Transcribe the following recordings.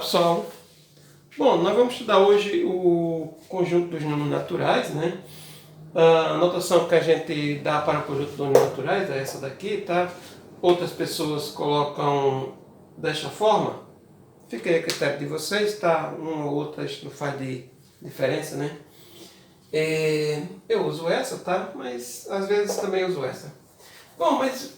pessoal. Bom, nós vamos estudar hoje o conjunto dos números naturais, né? A notação que a gente dá para o conjunto dos números naturais é essa daqui, tá? Outras pessoas colocam desta forma. Fica aí a critério de vocês, tá? Uma ou outra não faz diferença, né? Eu uso essa, tá? Mas às vezes também uso essa. Bom, mas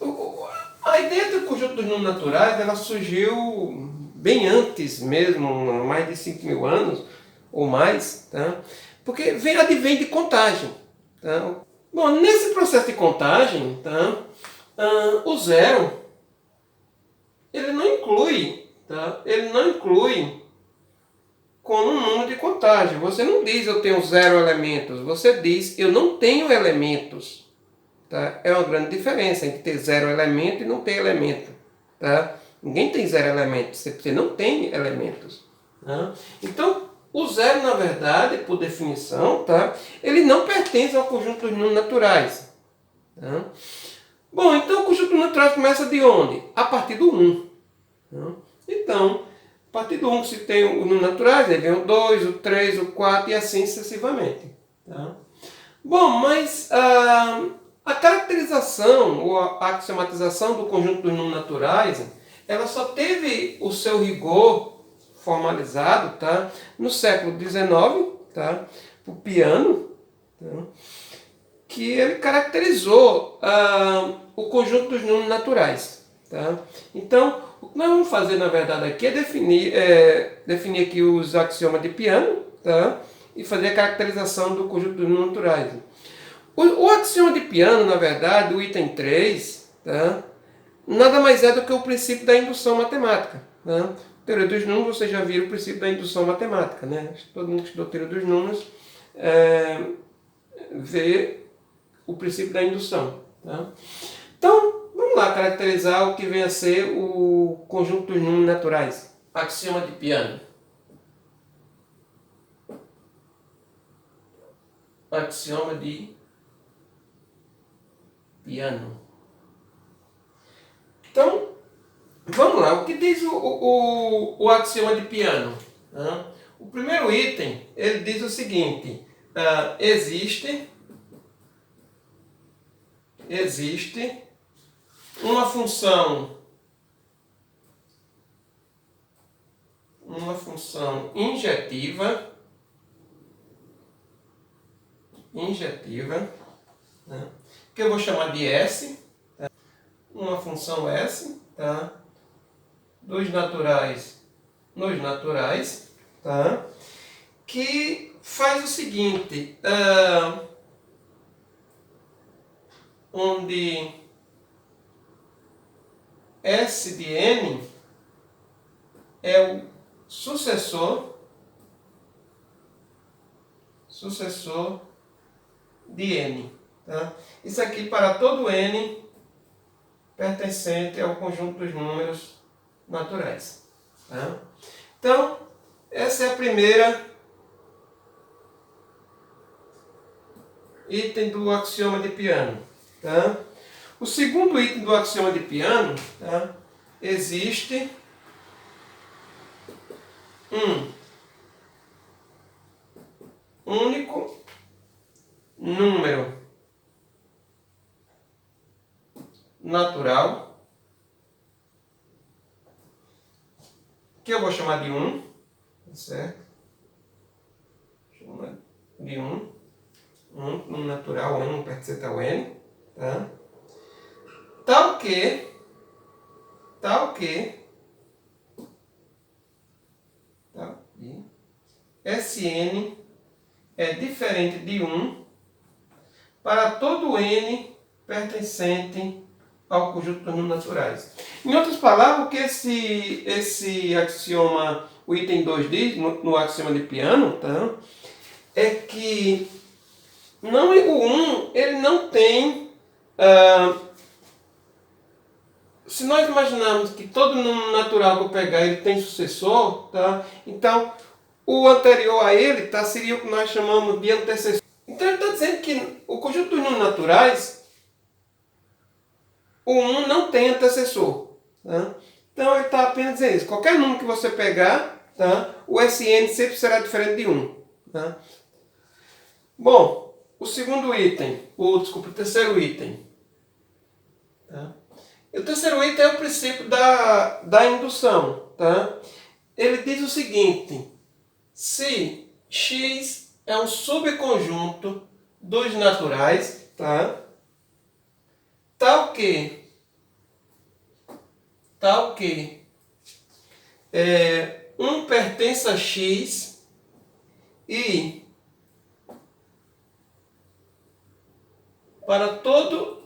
a ideia do conjunto dos números naturais, ela surgiu bem antes mesmo, mais de 5.000 anos ou mais, tá? Porque advém de contagem. Tá? Bom, nesse processo de contagem, tá? O zero, ele não inclui, tá? Ele não inclui como um número de contagem. Você não diz eu tenho 0 elementos, você diz eu não tenho elementos. Tá? É uma grande diferença entre ter 0 elemento e não ter elemento. Tá? Ninguém tem 0 elementos, você não tem elementos. Tá? Então, o zero, na verdade, por definição, tá? Ele não pertence ao conjunto dos números naturais. Tá? Bom, então o conjunto dos naturais começa de onde? A partir do 1. Tá? Então, a partir do 1 se tem os números naturais, aí vem o 2, o 3, o 4 e assim sucessivamente. Tá? Bom, mas a caracterização ou a axiomatização do conjunto dos números naturais, ela só teve o seu rigor formalizado, tá, no século XIX, tá, por Peano, tá, que ele caracterizou o conjunto dos números naturais. Tá? Então, o que nós vamos fazer, na verdade, aqui é definir aqui os axiomas de Peano, tá, e fazer a caracterização do conjunto dos números naturais. O axioma de Peano, na verdade, o item 3, tá, nada mais é do que o princípio da indução matemática. Tá? Teoria dos números, vocês já viram o princípio da indução matemática. Né? Todo mundo que estudou teoria dos números vê o princípio da indução. Tá? Então, vamos lá caracterizar o que vem a ser o conjunto dos números naturais. Axioma de Peano. Axioma de Peano. Então, vamos lá. O que diz o axioma de Peano? O primeiro item, ele diz o seguinte. Existe uma função injetiva, né, que eu vou chamar de S, tá? Uma função S, tá? Dos naturais nos naturais, tá? Que faz o seguinte, onde S de N é o sucessor de N. Tá? Isso aqui para todo N pertencente ao conjunto dos números naturais. Tá? Então, essa é a primeira item do axioma de Peano. Tá? O segundo item do axioma de Peano, tá? Existe um único número natural, que eu vou chamar de 1, certo? Chama de 1, número natural, 1 pertencente ao N, tá? Tal que Sn é diferente de 1 para todo N pertencente ao conjunto dos números naturais. Em outras palavras, o que esse axioma, o item 2 diz, no axioma de Peano, tá? É que o 1 ele não tem... se nós imaginarmos que todo número natural que eu pegar ele tem sucessor, tá? Então o anterior a ele seria o que nós chamamos de antecessor. Então ele está dizendo que o conjunto dos números naturais, o 1 não tem antecessor. Tá? Então ele está apenas dizendo isso. Qualquer número que você pegar, tá? O SN sempre será diferente de 1. Tá? Bom, o segundo item, desculpa, o terceiro item. Tá? E o terceiro item é o princípio da indução. Tá? Ele diz o seguinte: se X é um subconjunto dos naturais, tá? Tal que um pertence a X e para todo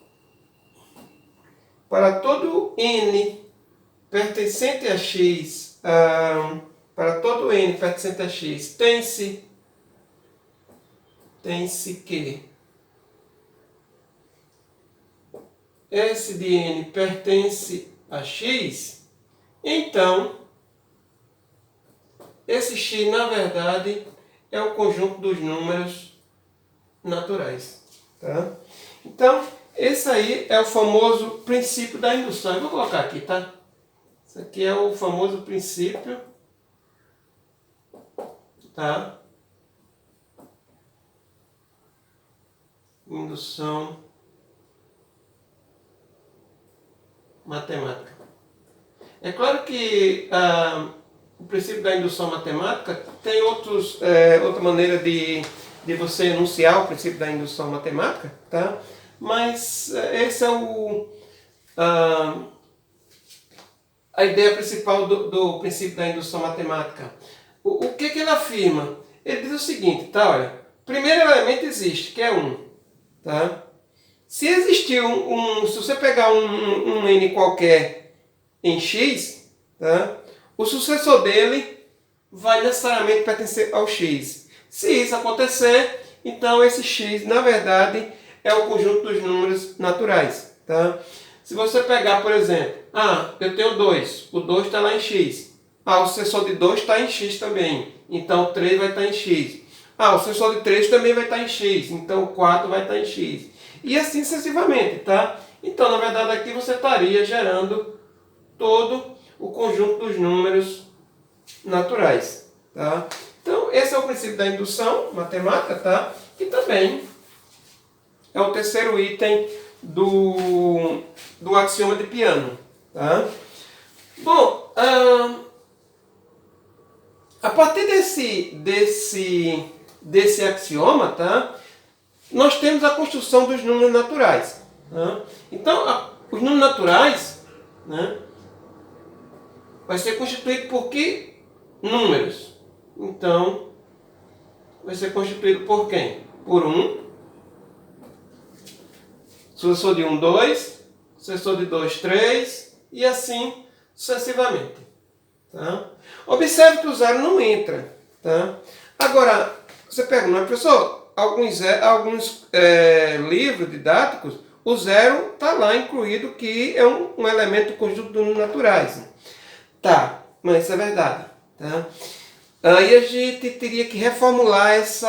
N pertencente a X, para todo N pertencente a X, tem-se que S de N pertence a X, então esse X, na verdade, é o conjunto dos números naturais. Tá? Então, esse aí é o famoso princípio da indução. Eu vou colocar aqui, tá? Isso aqui é o famoso princípio, tá? Indução matemática. É claro que o princípio da indução matemática tem outra maneira de você enunciar o princípio da indução matemática, tá? Mas esse é a ideia principal do princípio da indução matemática. O que ele afirma? Ele diz o seguinte, tá? Olha, o primeiro elemento existe, que é 1. Tá? Se existir se você pegar um N qualquer em X, tá? O sucessor dele vai necessariamente pertencer ao X. Se isso acontecer, então esse X, na verdade, é o conjunto dos números naturais. Tá? Se você pegar, por exemplo, eu tenho 2, o 2 está lá em X. O sucessor de 2 está em X também, então o 3 vai estar em X. O sucessor de 3 também vai estar em X, então o 4 vai estar em X. E assim sucessivamente, tá? Então, na verdade, aqui você estaria gerando todo o conjunto dos números naturais, tá? Então, esse é o princípio da indução matemática, tá? E também é o terceiro item do axioma de Peano, tá? Bom, a partir desse axioma, tá? Nós temos a construção dos números naturais. Tá? Então, os números naturais, né, vai ser constituído por que números? Então, vai ser constituído por quem? Por 1, sucessor de 1, 2, sucessor de 2, 3, e assim sucessivamente. Tá? Observe que o zero não entra. Tá? Agora, você pergunta, professor, alguns livros didáticos, o zero está lá incluído, que é um elemento do conjunto dos números naturais. Tá, mas isso é verdade. Tá? Aí a gente teria que reformular esse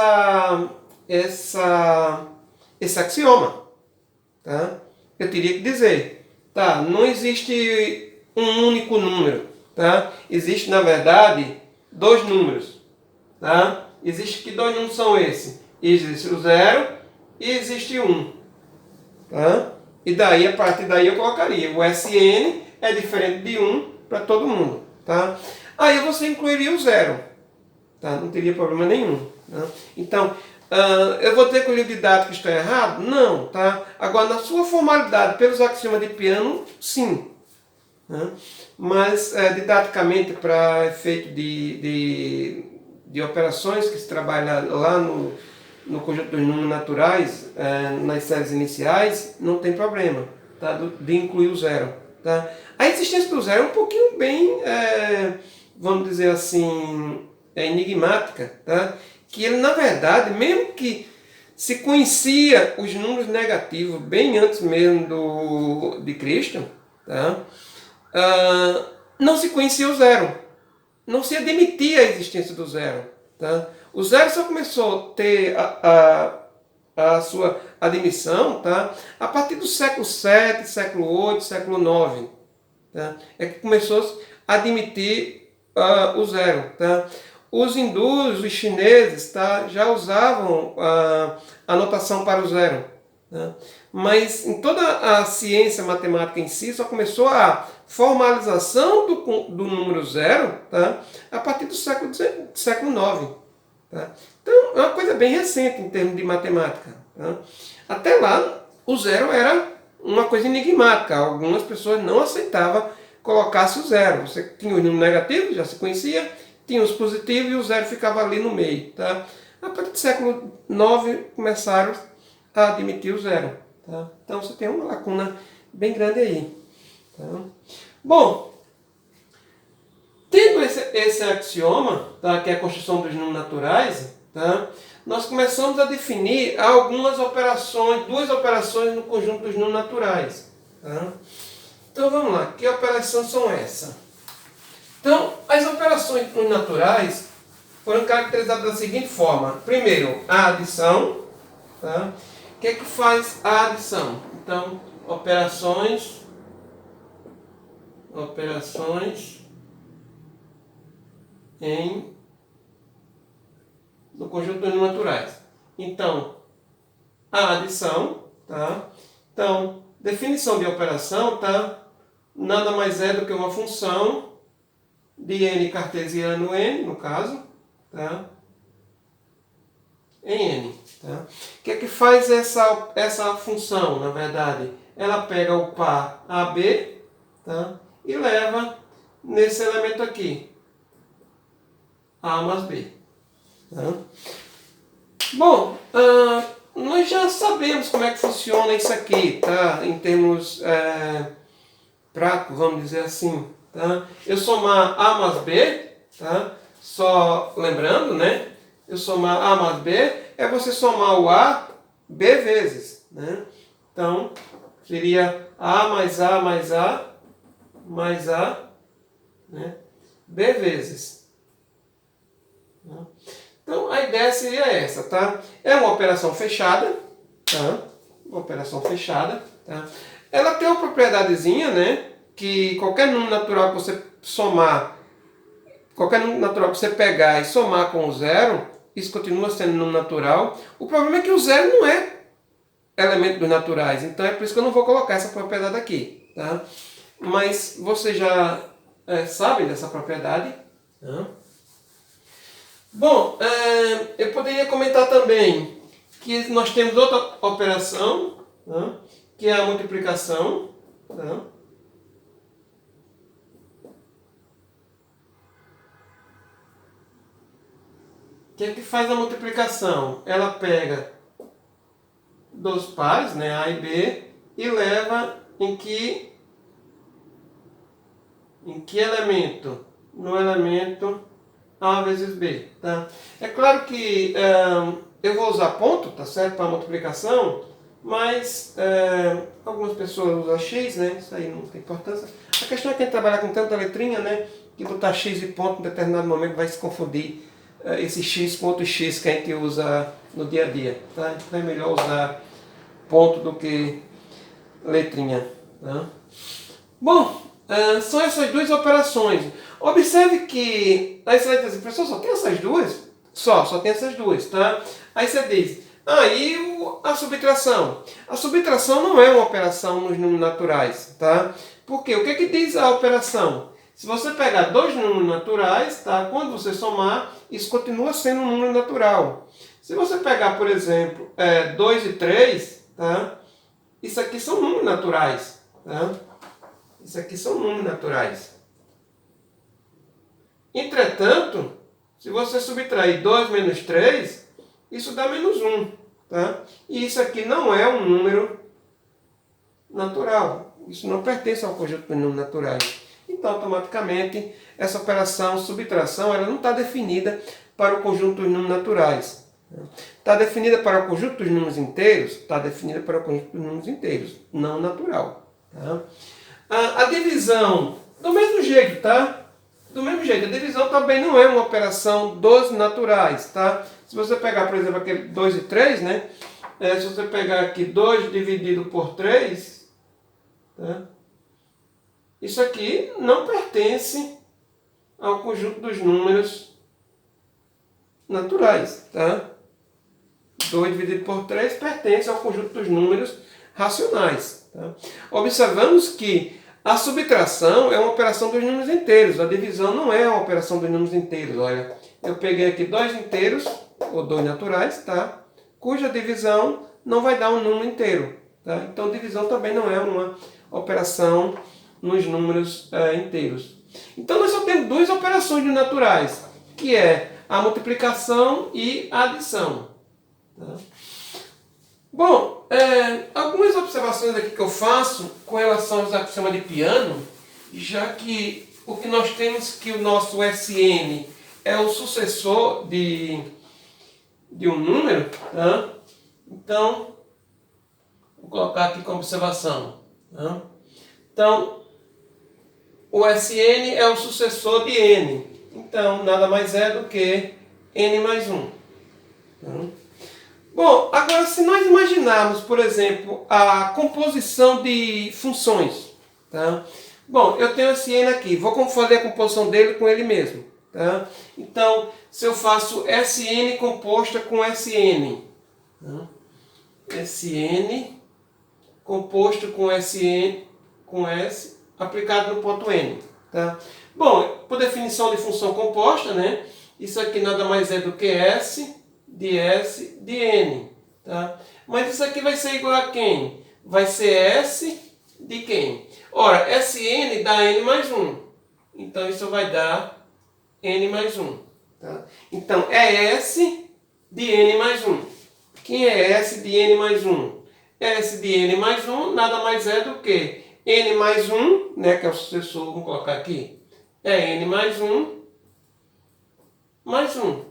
axioma. Tá? Eu teria que dizer, tá, não existe um único número. Tá? Existe, na verdade, 2 números. Tá? Existe que 2 números são esses? Existe o 0 e existe 1. Tá? E daí, a partir daí eu colocaria o SN é diferente de 1 para todo mundo. Tá? Aí você incluiria o 0. Tá? Não teria problema nenhum. Tá? Então, eu vou dizer que o livro didático está errado? Não. Tá? Agora, na sua formalidade, pelos axiomas de Peano, sim. Tá? Mas, didaticamente, para efeito de operações que se trabalha lá no conjunto dos números naturais, nas séries iniciais, não tem problema, tá? De incluir o zero. Tá? A existência do zero é um pouquinho bem, vamos dizer assim, enigmática. Tá? Que ele, na verdade, mesmo que se conhecia os números negativos bem antes mesmo de Cristo, tá? Não se conhecia o zero. Não se admitia a existência do zero. Tá? O zero só começou a ter a sua admissão, tá? A partir do século VII, século VIII, século IX. Tá? É que começou a admitir o zero. Tá? Os hindus, os chineses, tá, já usavam a notação para o zero. Tá? Mas em toda a ciência matemática em si, só começou a formalização do número zero, tá, a partir do século IX. Tá? Então é uma coisa bem recente em termos de matemática. Tá? Até lá, o zero era uma coisa enigmática. Algumas pessoas não aceitavam colocar-se o zero. Você tinha os números negativos, já se conhecia, tinha os positivos e o zero ficava ali no meio. Tá? A partir do século IX começaram a admitir o zero. Tá? Então você tem uma lacuna bem grande aí. Tá? Bom, tendo esse axioma, tá, que é a construção dos números naturais, tá, nós começamos a definir algumas operações, duas operações no conjunto dos números naturais. Tá? Então vamos lá, que operações são essas? Então, as operações dos números naturais foram caracterizadas da seguinte forma. Primeiro, a adição. Tá? O que é que faz a adição? Então, operações no conjunto dos números naturais. Então, a adição, tá? Então, definição de operação, tá? Nada mais é do que uma função de n cartesiano n, no caso, tá? Em n. Tá? O que é que faz essa função, na verdade? Ela pega o par AB, tá? E leva nesse elemento aqui, A mais B. Tá? Bom, nós já sabemos como é que funciona isso aqui, tá? Em termos práticos, vamos dizer assim. Tá? Eu somar A mais B, tá? Só lembrando, né? Eu somar A mais B é você somar o A B vezes. Né? Então, seria A mais A mais A mais A, né? B vezes. Então, a ideia seria essa, tá? É uma operação fechada, tá? Uma operação fechada, tá? Ela tem uma propriedadezinha, né? Que qualquer número natural que você somar, qualquer número natural que você pegar e somar com o zero, isso continua sendo número natural. O problema é que o zero não é elemento dos naturais, então é por isso que eu não vou colocar essa propriedade aqui, tá? Mas você já sabe dessa propriedade, tá? Bom, eu poderia comentar também que nós temos outra operação, tá? Que é a multiplicação. Tá? O que é que faz a multiplicação? Ela pega dois pares, né, A e B, e leva em que elemento? No elemento A vezes B. Tá? É claro que eu vou usar ponto, tá certo, para multiplicação, mas algumas pessoas usam X, né? Isso aí não tem importância. A questão é que a gente trabalha com tanta letrinha, né? Que botar X e ponto em determinado momento vai se confundir esse X com outro X que a gente usa no dia a dia. Tá? Então é melhor usar ponto do que letrinha. Tá? Bom, são essas duas operações. Observe que aí você vai dizer, professor, só tem essas duas? Só tem essas duas, tá? Aí você diz, e a subtração? A subtração não é uma operação nos números naturais, tá? Porque o que diz a operação? Se você pegar dois números naturais, tá? Quando você somar, isso continua sendo um número natural. Se você pegar, por exemplo, 2 e 3, tá? Isso aqui são números naturais, tá? Isso aqui são números naturais. Entretanto, se você subtrair 2 menos 3, isso dá menos 1. Tá? E isso aqui não é um número natural. Isso não pertence ao conjunto de números naturais. Então, automaticamente, essa operação subtração ela não está definida para o conjunto dos números naturais. Está definida para o conjunto dos números inteiros? Está definida para o conjunto dos números inteiros, não natural. Tá? A divisão, do mesmo jeito, tá? Do mesmo jeito, a divisão também não é uma operação dos naturais, tá? Se você pegar, por exemplo, aquele 2 e 3, né? Se você pegar aqui 2 dividido por 3, tá? Isso aqui não pertence ao conjunto dos números naturais. Tá? 2 dividido por 3 pertence ao conjunto dos números racionais. Tá? Observamos que a subtração é uma operação dos números inteiros, a divisão não é uma operação dos números inteiros. Olha, eu peguei aqui dois inteiros, ou dois naturais, tá? Cuja divisão não vai dar um número inteiro. Tá? Então, divisão também não é uma operação nos números inteiros. Então, nós só temos duas operações de naturais, que é a multiplicação e a adição. Tá? Bom, algumas observações aqui que eu faço com relação ao que se chama de piano, já que o que nós temos que o nosso SN é o sucessor de um número, tá? Então, vou colocar aqui como observação. Tá? Então, o SN é o sucessor de N. Então, nada mais é do que N mais 1. Tá? Bom, agora se nós imaginarmos, por exemplo, a composição de funções. Tá? Bom, eu tenho esse N aqui. Vou fazer a composição dele com ele mesmo. Tá? Então, se eu faço Sn composta com Sn. Tá? Sn composto com Sn com S aplicado no ponto N. Tá? Bom, por definição de função composta, né? Isso aqui nada mais é do que S de S de N. Tá? Mas isso aqui vai ser igual a quem? Vai ser S de quem? Ora, Sn dá N mais 1. Então isso vai dar N mais 1. Tá? Então é S de N mais 1. Quem é S de N mais 1? S de N mais 1 nada mais é do que N mais 1, né, que é o sucessor, vamos colocar aqui, é N mais 1 mais 1.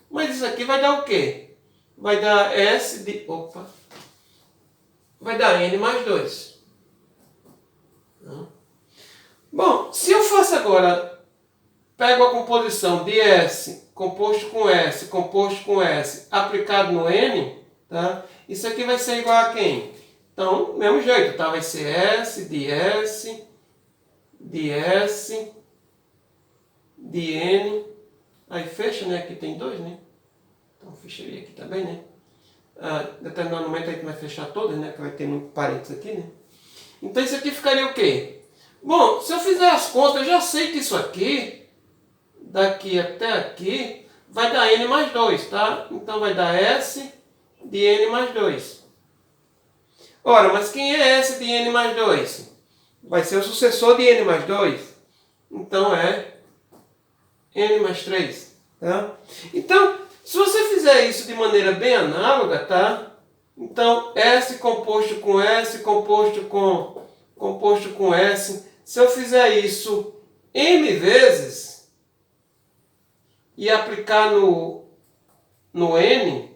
Mas isso aqui vai dar o quê? Vai dar S de... Opa! Vai dar N mais 2. Bom, se eu faço agora, pego a composição de S, composto com S, composto com S, aplicado no N, tá? Isso aqui vai ser igual a quem? Então, do mesmo jeito, tá? Vai ser S de S, de S, de N. Aí fecha, né? Aqui tem 2, né? Então, fecharia aqui também, né? Determinado momento aí que vai fechar todas, né? Que vai ter muito parênteses aqui, né? Então, isso aqui ficaria o quê? Bom, se eu fizer as contas, eu já sei que isso aqui, daqui até aqui, vai dar N mais 2, tá? Então, vai dar S de N mais 2. Ora, mas quem é S de N mais 2? Vai ser o sucessor de N mais 2. Então, é N mais 3. Tá? Então, se você fizer isso de maneira bem análoga, tá? Então, S composto com S, composto com S. Se eu fizer isso M vezes e aplicar no N,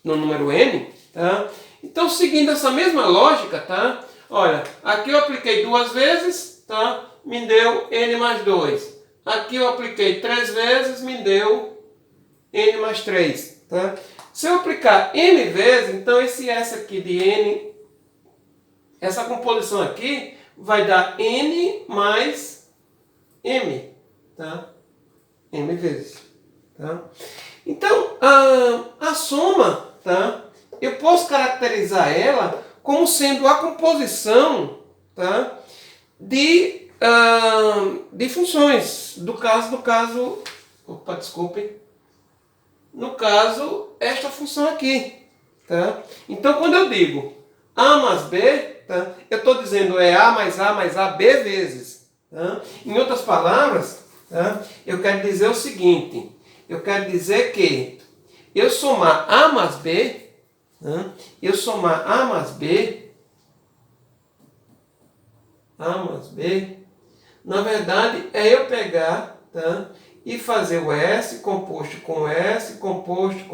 no número N, tá? Então, seguindo essa mesma lógica, tá? Olha, aqui eu apliquei 2 vezes, tá? Me deu N mais 2. Aqui eu apliquei 3 vezes, me deu N mais 3, tá? Se eu aplicar N vezes, então esse S aqui de N, essa composição aqui, vai dar N mais M, tá? M vezes, tá? Então, a soma, tá? Eu posso caracterizar ela como sendo a composição, tá? de funções. Opa, desculpem. No caso, esta função aqui. Tá? Então, quando eu digo A mais B, tá? Eu estou dizendo A mais A B vezes. Tá? Em outras palavras, tá? Eu quero dizer o seguinte. Eu quero dizer que eu somar A mais B, tá? Eu somar A mais B, na verdade, é eu pegar, tá? E fazer o S composto com S, composto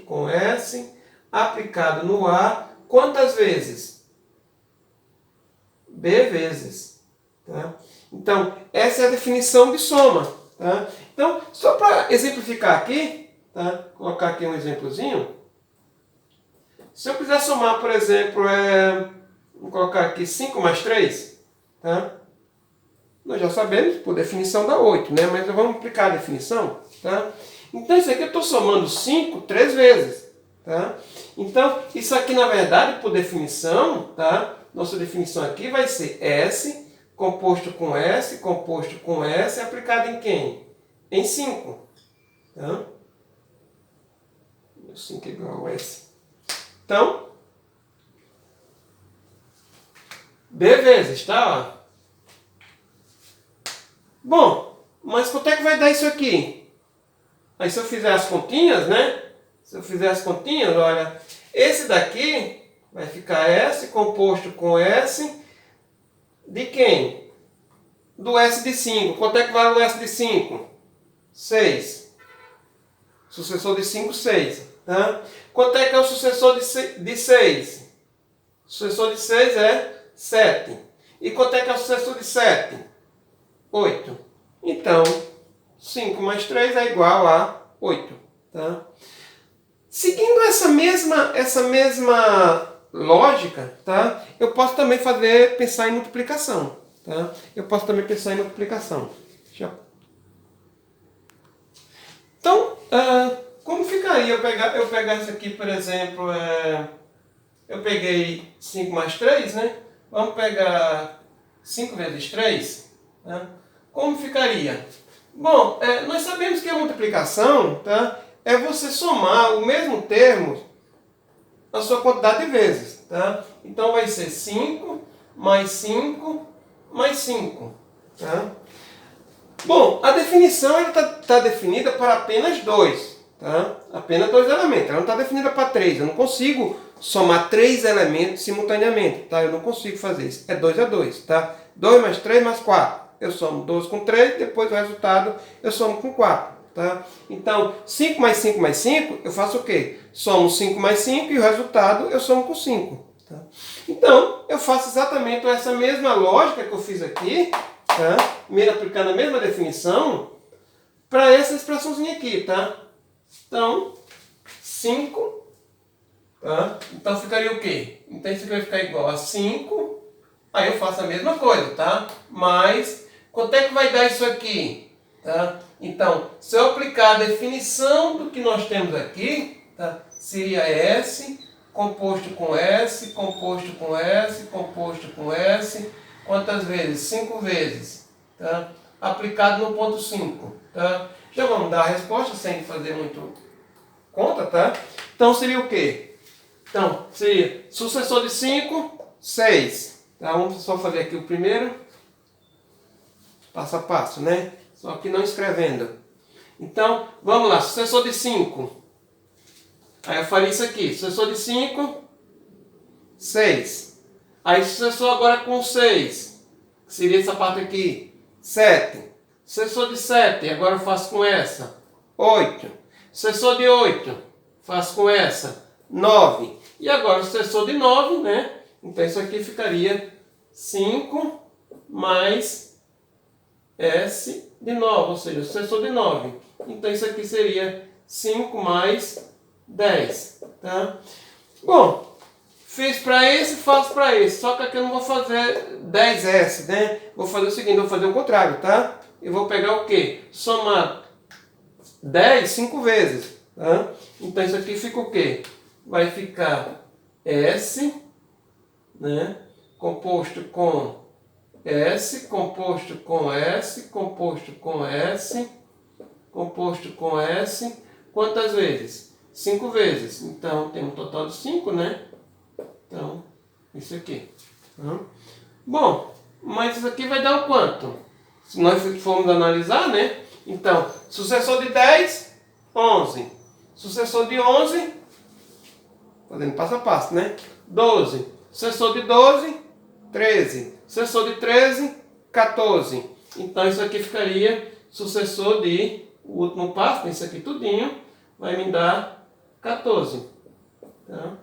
com S, aplicado no A, quantas vezes? B vezes. Tá? Então, essa é a definição de soma. Tá? Então, só para exemplificar aqui, tá? Colocar aqui um exemplozinho. Se eu quiser somar, por exemplo, vou colocar aqui 5 mais 3, tá? nós já sabemos, por definição dá 8, né? Mas vamos aplicar a definição, tá? Então isso aqui eu estou somando 5 3 vezes, tá? Então isso aqui na verdade, por definição, tá? Nossa definição aqui vai ser S composto com S, composto com S, aplicado em quem? Em 5, tá? 5 é igual a S. Então, B vezes, tá? Bom, mas quanto é que vai dar isso aqui? Aí se eu fizer as continhas, né? Se eu fizer as continhas, olha, esse daqui vai ficar S composto com S de quem? Do S de 5. Quanto é que vale o S de 5? 6. Sucessor de 5, 6. Tá? Quanto é que é o sucessor de 6? O sucessor de 6 é 7. E quanto é que é o sucessor de 7? 8. Então, 5 mais 3 é igual a 8. Tá? Seguindo essa mesma lógica, tá? Eu posso também pensar em multiplicação. Tá? Eu posso também pensar em multiplicação. Então, como ficaria eu pegar isso aqui, por exemplo, eu peguei 5 mais 3, né? Vamos pegar 5 vezes 3. Tá? Como ficaria? Bom, nós sabemos que a multiplicação, tá, é você somar o mesmo termo a sua quantidade de vezes. Tá? Então vai ser 5 mais 5 mais 5. Tá? Bom, a definição está definida para apenas 2. Tá? Apenas 2 elementos. Ela não está definida para 3. Eu não consigo somar 3 elementos simultaneamente. Tá? Eu não consigo fazer isso. É 2 a 2. Tá? 2 mais 3 mais 4. Eu somo 12 com 3, depois o resultado eu somo com 4. Tá? Então, 5 mais 5 mais 5, eu faço o quê? Somo 5 mais 5 e o resultado eu somo com 5. Tá? Então, eu faço exatamente essa mesma lógica que eu fiz aqui, tá? Aplicando a mesma definição, para essa expressãozinha aqui. Tá? Então, 5, tá? Então ficaria o quê? Então isso aqui vai ficar igual a 5, aí eu faço a mesma coisa, tá? Mas, quanto é que vai dar isso aqui? Tá? Então, se eu aplicar a definição do que nós temos aqui, tá? Seria S, composto com S, composto com S, composto com S, quantas vezes? 5 vezes, tá? Aplicado no ponto 5, tá? Já vamos dar a resposta sem fazer muito conta, tá? Então seria o quê? Então, seria sucessor de 5, 6. Tá? Vamos só fazer aqui o primeiro, passo a passo, né? Só que não escrevendo. Então, vamos lá, sucessor de 5. Aí eu faria isso aqui, sucessor de 5, 6. Aí sucessor agora com 6, que seria essa parte aqui, 7. Sucessor de 7, agora eu faço com essa, 8. Sucessor de 8, faço com essa, 9. E agora o sucessor de 9, né? Então isso aqui ficaria 5 mais S de 9, ou seja, o sucessor de 9. Então isso aqui seria 5 mais 10. Tá? Bom, fiz para esse, faço para esse. Só que aqui eu não vou fazer 10S, né? Vou fazer o seguinte, vou fazer o contrário, tá? Eu vou pegar o quê? Somar 10 5 vezes. Tá? Então isso aqui fica o quê? Vai ficar S, né? Composto com S, composto com S, composto com S, composto com S. Quantas vezes? 5 vezes. Então tem um total de 5, né? Então, isso aqui. Bom, mas isso aqui vai dar o quanto? Se nós formos analisar, né? Então, sucessor de 10, 11. Sucessor de 11, fazendo passo a passo, né? 12. Sucessor de 12, 13. Sucessor de 13, 14. Então, isso aqui ficaria sucessor de, o último passo, isso aqui tudinho, vai me dar 14. Tá?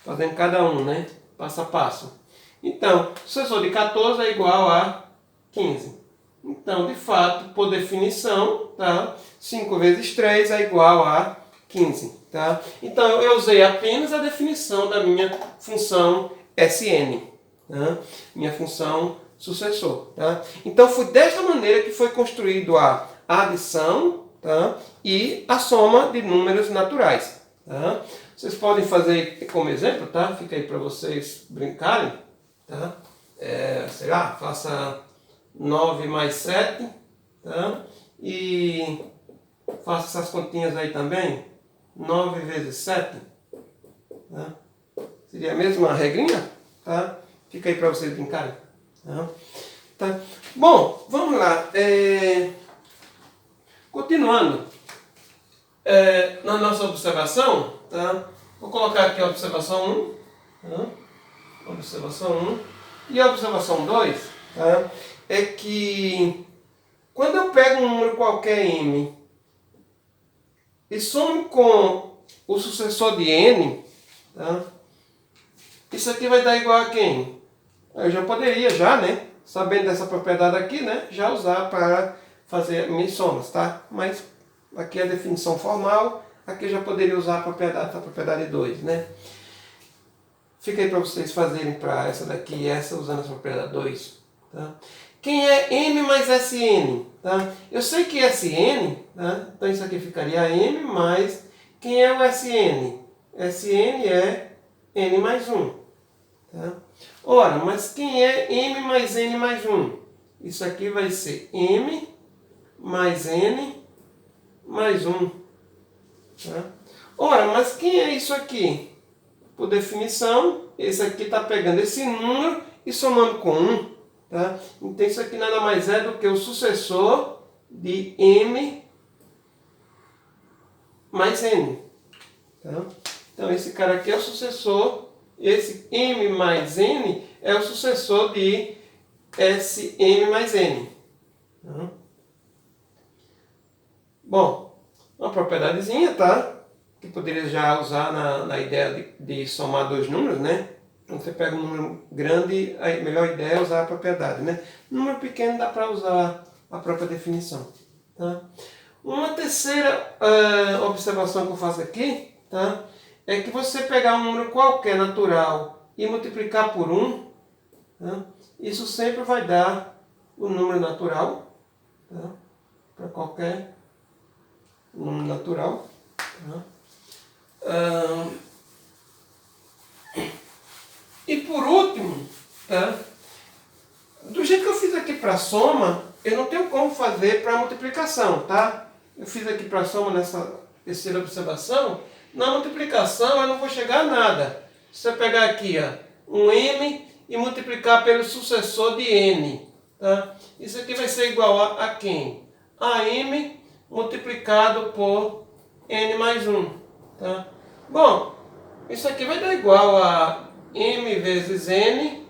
Fazendo cada um, né? Passo a passo. Então, sucessor de 14 é igual a 15. Então, de fato, por definição, tá? 5 vezes 3 é igual a 15. Tá? Então, eu usei apenas a definição da minha função Sn. Tá? Minha função sucessor. Tá? Então foi desta maneira que foi construído a adição, tá? E a soma de números naturais. Tá? Vocês podem fazer como exemplo, tá? Fica aí para vocês brincarem. Tá? Sei lá, faça 9 mais 7, tá? E faça essas continhas aí também. 9 vezes 7. Tá? Seria a mesma regrinha? Tá? Fica aí para vocês brincarem. Tá? Tá? Bom, vamos lá. Continuando na nossa observação, tá? Vou colocar aqui a observação 1. Tá? Observação 1. E a observação 2, tá? É que quando eu pego um número qualquer m e somo com o sucessor de n, tá? Isso aqui vai dar igual a quem? Eu já poderia, né? Sabendo dessa propriedade aqui, né? Já usar para fazer minhas somas, tá? Mas aqui é a definição formal, aqui eu já poderia usar a propriedade 2, né? Fica aí para vocês fazerem para essa daqui e essa usando essa propriedade 2, tá? Quem é m mais Sn? Tá? Eu sei que Sn, tá? Então isso aqui ficaria m mais... Quem é o Sn? Sn é n mais 1. Tá? Ora, mas quem é m mais n mais 1? Isso aqui vai ser m mais n mais 1. Tá? Ora, mas quem é isso aqui? Por definição, esse aqui está pegando esse número e somando com 1. Tá? Então isso aqui nada mais é do que o sucessor de m mais n. Tá? Então esse cara aqui é o sucessor, esse m mais n é o sucessor de Sm mais n. Tá? Bom, uma propriedadezinha, tá? Que poderia já usar na ideia de somar dois números, né? Quando você pega um número grande, a melhor ideia é usar a propriedade, né? Número pequeno dá para usar a própria definição. Tá? Uma terceira observação que eu faço aqui, tá? É que você pegar um número qualquer natural e multiplicar por 1, tá? Isso sempre vai dar o número natural, tá? Para qualquer número natural. Tá? E por último, tá? Do jeito que eu fiz aqui para soma, eu não tenho como fazer para multiplicação, tá? Eu fiz aqui para soma nessa terceira observação. Na multiplicação eu não vou chegar a nada. Se eu pegar aqui um m e multiplicar pelo sucessor de n, tá? Isso aqui vai ser igual a quem? A m multiplicado por n mais 1. Tá? Bom, isso aqui vai dar igual a m vezes n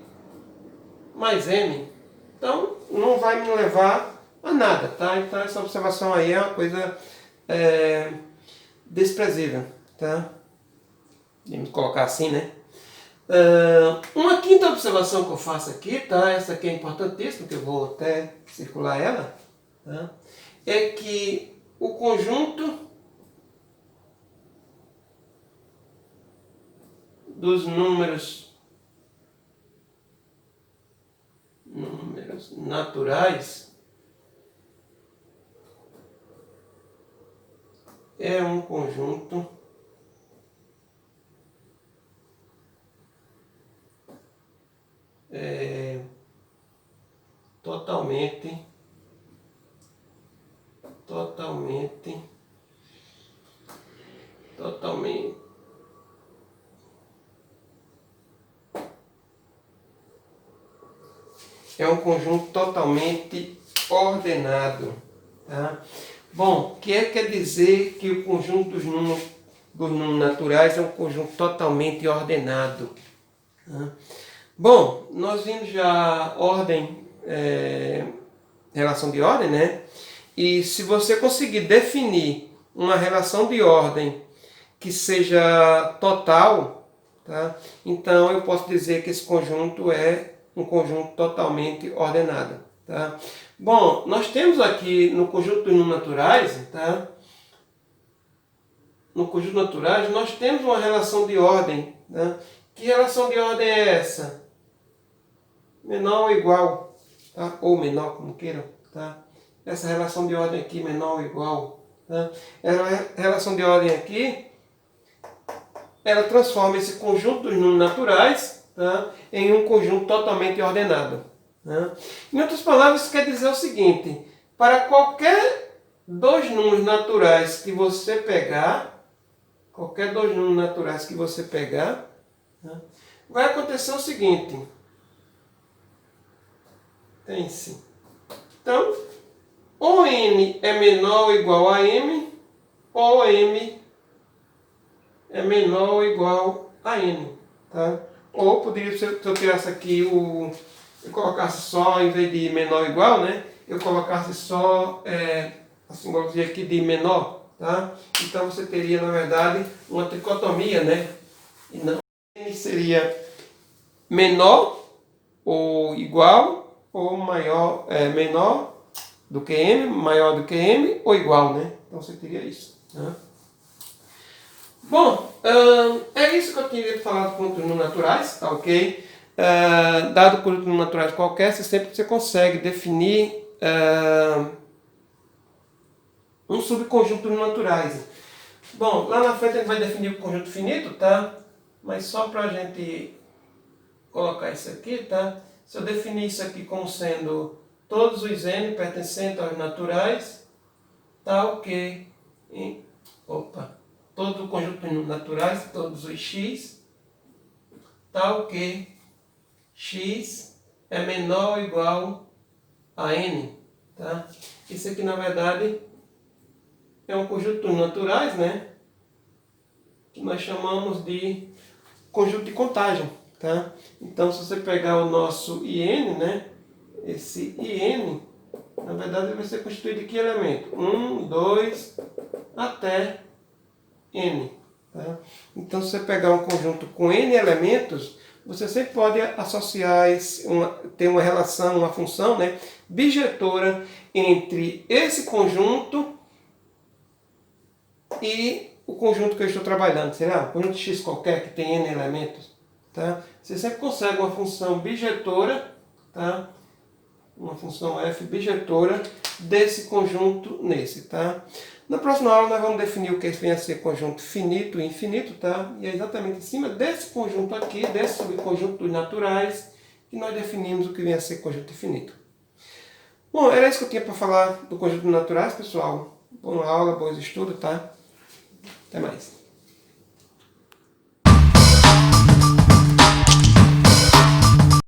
mais m. Então, não vai me levar a nada, tá? Então, essa observação aí é uma coisa desprezível, tá? Vamos colocar assim, né? Uma quinta observação que eu faço aqui, tá? Essa aqui é importantíssima, que eu vou até circular ela, tá? É que o conjunto dos números naturais é um conjunto totalmente é um conjunto totalmente ordenado. Tá? Bom, o que quer dizer que o conjunto dos números naturais é um conjunto totalmente ordenado? Tá? Bom, nós vimos já ordem, relação de ordem, né? E se você conseguir definir uma relação de ordem que seja total, tá? Então eu posso dizer que esse conjunto é um conjunto totalmente ordenado. Tá? Bom, nós temos aqui no conjunto dos números naturais, tá? No conjunto naturais nós temos uma relação de ordem. Tá? Que relação de ordem é essa? Menor ou igual. tá? Ou menor, como queiram, tá? Essa relação de ordem aqui, menor ou igual, tá? Essa relação de ordem aqui, ela transforma esse conjunto dos números naturais, tá? Em um conjunto totalmente ordenado. Tá? Em outras palavras, isso quer dizer o seguinte: para qualquer dois números naturais que você pegar, tá? Vai acontecer o seguinte. Tem-se. Então, ou n é menor ou igual a m, ou m é menor ou igual a n. Tá? Ou poderia, se eu tirasse aqui eu colocasse só, em vez de menor ou igual, né? Eu colocasse só a simbologia aqui de menor. Tá? Então você teria, na verdade, uma tricotomia, né? E não n seria menor ou igual, ou maior, menor do que m, maior do que m, ou igual, né? Então você teria isso. Né? Bom, é isso que eu tinha falar do conjunto de números naturais, tá ok? Dado o conjunto de números naturais qualquer, você consegue definir um subconjunto de números naturais. Bom, lá na frente a gente vai definir o conjunto finito, tá? Mas só para a gente colocar isso aqui, tá? Se eu definir isso aqui como sendo todos os n pertencentes aos naturais, tá ok? Todo o conjunto de números naturais, todos os x, tá ok? X é menor ou igual a n, tá? Isso aqui, na verdade, é um conjunto de números naturais, né? Que nós chamamos de conjunto de contagem, tá? Então, se você pegar o nosso IN, né? Esse IN, na verdade, ele vai ser constituído de que elemento? 1, 2, até N. Tá? Então, se você pegar um conjunto com N elementos, você sempre pode associar, ter uma relação, uma função, né, bijetora entre esse conjunto e o conjunto que eu estou trabalhando. Será? Um conjunto X qualquer que tem N elementos. Tá? Você sempre consegue uma função bijetora, tá? Uma função f bijetora desse conjunto nesse, tá? Na próxima aula nós vamos definir o que vem a ser conjunto finito e infinito, tá? E é exatamente em cima desse conjunto aqui, desse subconjunto dos naturais, que nós definimos o que vem a ser conjunto infinito. Bom, era isso que eu tinha para falar do conjunto dos naturais, pessoal. Boa aula, bons estudos, tá? Até mais.